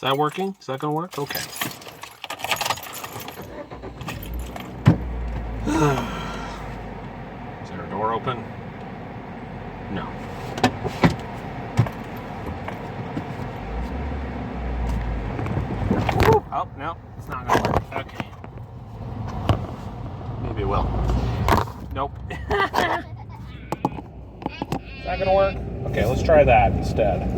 Is that working? Is that gonna work? Okay. Is there a door open? No. Oh, no, it's not gonna work. Okay. Maybe it will. Nope. Is that gonna work? Okay, let's try that instead.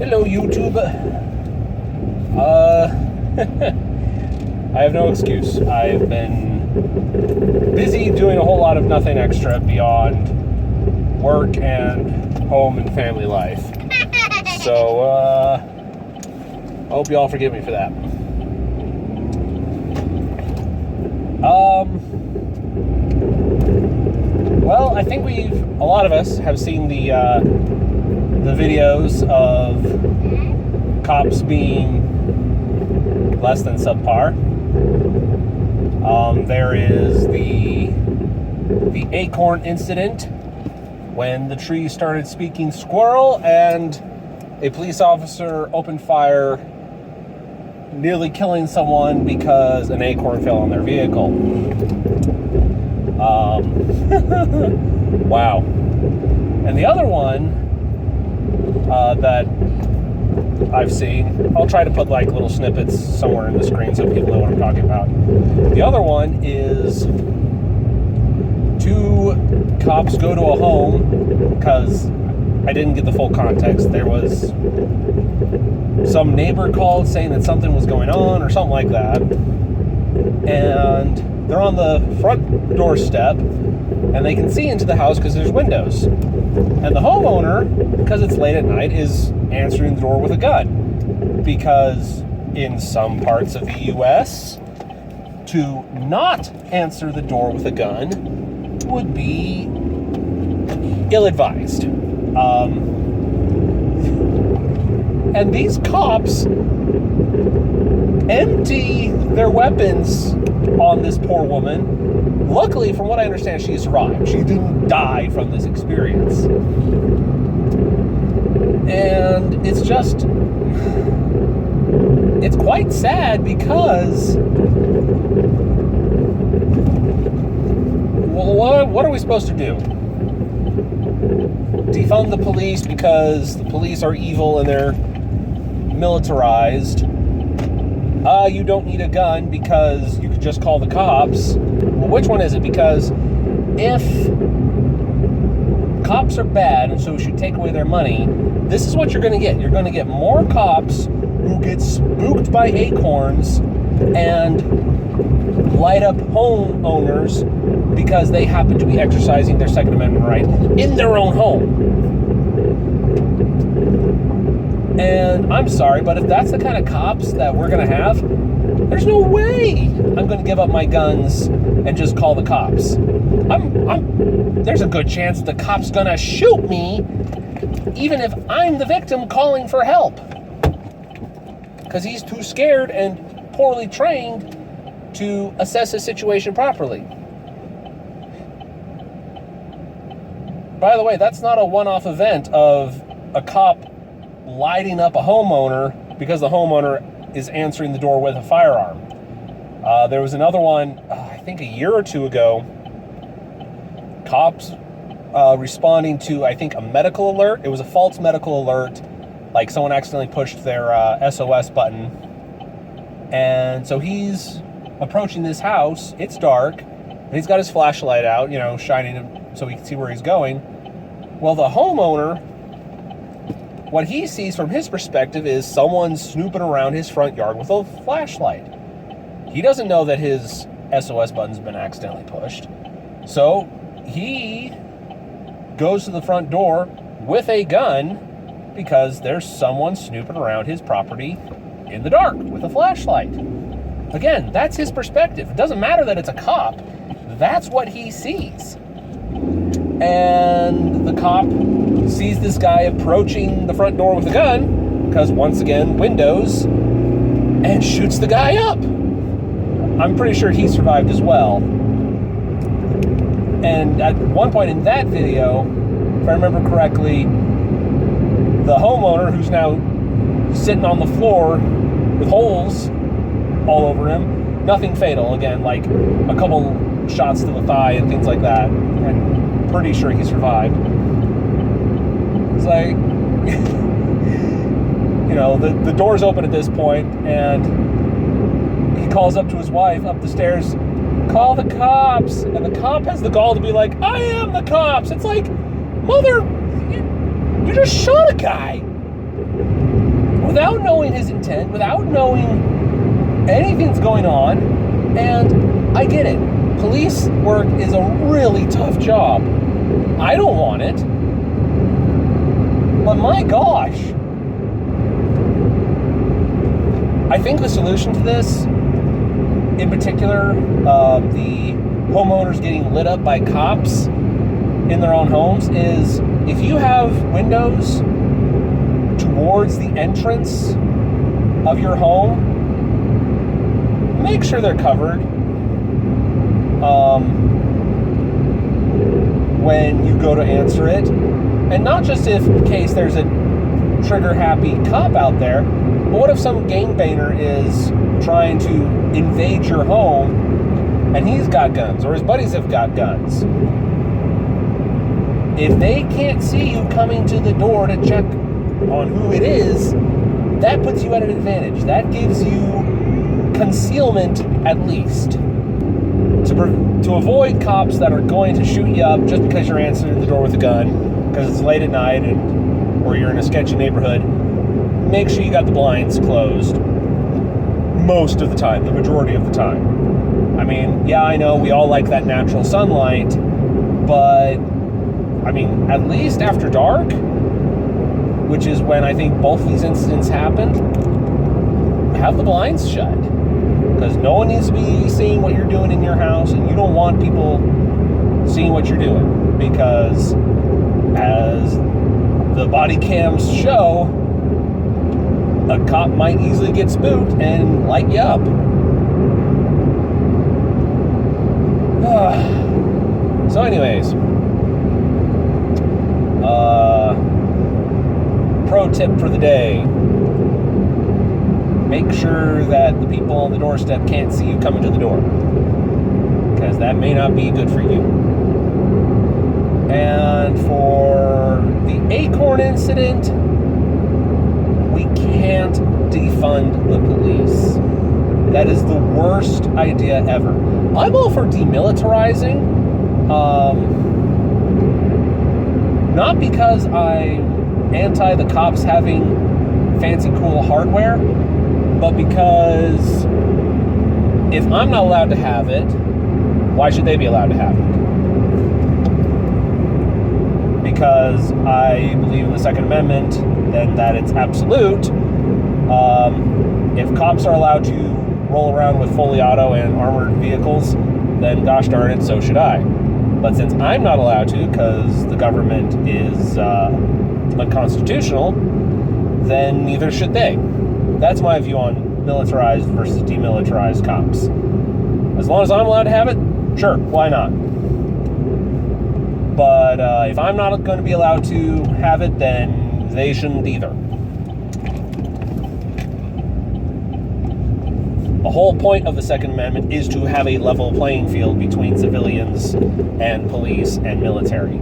Hello, YouTube. I have no excuse. I've been busy doing a whole lot of nothing extra beyond work and home and family life. So, I hope you all forgive me for that. Well, I think a lot of us have seen the videos of cops being less than subpar. There is the Acorn incident when the tree started speaking squirrel and a police officer opened fire, nearly killing someone because an acorn fell on their vehicle. Wow. And the other one that I've seen, I'll try to put like little snippets somewhere in the screen so people know what I'm talking about. The other one is 2 cops go to a home, because I didn't get the full context. There was some neighbor called saying that something was going on or something like that, and they're on the front doorstep and they can see into the house because there's windows, and the homeowner, because it's late at night, is answering the door with a gun, because in some parts of the US to not answer the door with a gun would be ill-advised. And these cops empty their weapons on this poor woman. Luckily, from what I understand, she survived. She didn't die from this experience. And it's just, it's quite sad because, well, what are we supposed to do? Defund the police because the police are evil and they're militarized. You don't need a gun because you could just call the cops. Well, which one is it? Because if cops are bad and so we should take away their money, this is what you're going to get. You're going to get more cops who get spooked by acorns and light up homeowners because they happen to be exercising their Second Amendment right in their own home. And I'm sorry, but if that's the kind of cops that we're going to have, there's no way I'm going to give up my guns and just call the cops. There's a good chance the cop's going to shoot me, even if I'm the victim calling for help, because he's too scared and poorly trained to assess his situation properly. By the way, that's not a one-off event of a cop lighting up a homeowner because the homeowner is answering the door with a firearm. There was another one, I think a year or two ago, cops responding to, I think, a medical alert. It was a false medical alert, like someone accidentally pushed their SOS button. And so he's approaching this house, it's dark, and he's got his flashlight out, shining him so he can see where he's going. Well, the homeowner, what he sees from his perspective is someone snooping around his front yard with a flashlight. He doesn't know that his SOS button's been accidentally pushed. So he goes to the front door with a gun because there's someone snooping around his property in the dark with a flashlight. Again, that's his perspective. It doesn't matter that it's a cop. That's what he sees. And the cop sees this guy approaching the front door with a gun, because once again, windows, and shoots the guy up. I'm pretty sure he survived as well. And at one point in that video, if I remember correctly, the homeowner, who's now sitting on the floor with holes all over him, nothing fatal. Again, like a couple shots to the thigh and things like that. I'm pretty sure he survived. It's like, the door's open at this point, and he calls up to his wife up the stairs, call the cops. And the cop has the gall to be like, I am the cops. It's like, mother, you just shot a guy without knowing his intent, without knowing anything's going on. And I get it. Police work is a really tough job. I don't want it. But my gosh. I think the solution to this, in particular, the homeowners getting lit up by cops in their own homes, is if you have windows towards the entrance of your home, make sure they're covered when you go to answer it. And not just if in case there's a trigger-happy cop out there, but what if some gangbanger is trying to invade your home and he's got guns, or his buddies have got guns? If they can't see you coming to the door to check on who it is, that puts you at an advantage. That gives you concealment at least. To avoid cops that are going to shoot you up just because you're answering the door with a gun, because it's late at night or you're in a sketchy neighborhood, make sure you got the blinds closed most of the time, the majority of the time. I mean, yeah, I know we all like that natural sunlight, but I mean, at least after dark, which is when I think both these incidents happened, have the blinds shut. Because no one needs to be seeing what you're doing in your house, and you don't want people seeing what you're doing. Because as the body cams show, a cop might easily get spooked and light you up. So anyways, pro tip for the day. Make sure that the people on the doorstep can't see you coming to the door, because that may not be good for you. And for the Acorn incident, we can't defund the police. That is the worst idea ever. I'm all for demilitarizing, not because I'm anti the cops having fancy cool hardware, but because if I'm not allowed to have it, why should they be allowed to have it? Because I believe in the Second Amendment, and that it's absolute. If cops are allowed to roll around with fully auto and armored vehicles, then gosh darn it, so should I. But since I'm not allowed to, because the government is unconstitutional, then neither should they. That's my view on militarized versus demilitarized cops. As long as I'm allowed to have it, sure, why not? But if I'm not going to be allowed to have it, then they shouldn't either. The whole point of the Second Amendment is to have a level playing field between civilians and police and military.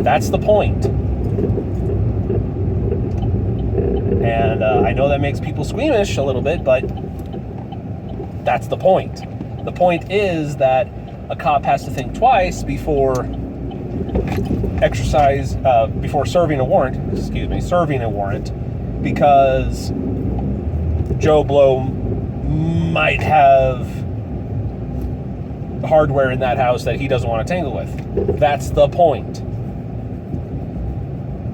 That's the point. And I know that makes people squeamish a little bit, but that's the point. The point is that a cop has to think twice before serving a warrant, because Joe Blow might have hardware in that house that he doesn't want to tangle with. That's the point.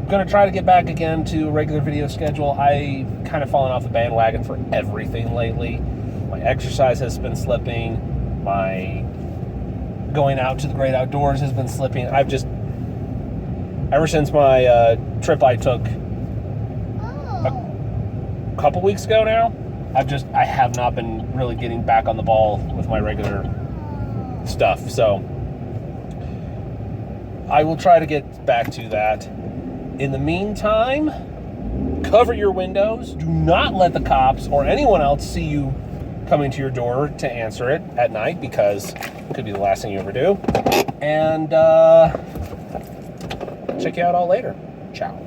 Going to try to get back again to a regular video schedule. I kind of fallen off the bandwagon for everything lately. My exercise has been slipping. My going out to the great outdoors has been slipping. Ever since my trip I took a couple weeks ago now, I have not been really getting back on the ball with my regular stuff. So I will try to get back to that. In the meantime, Cover your windows. Do not let the cops or anyone else see you coming to your door to answer it at night, because it could be the last thing you ever do. And check you out all later. Ciao.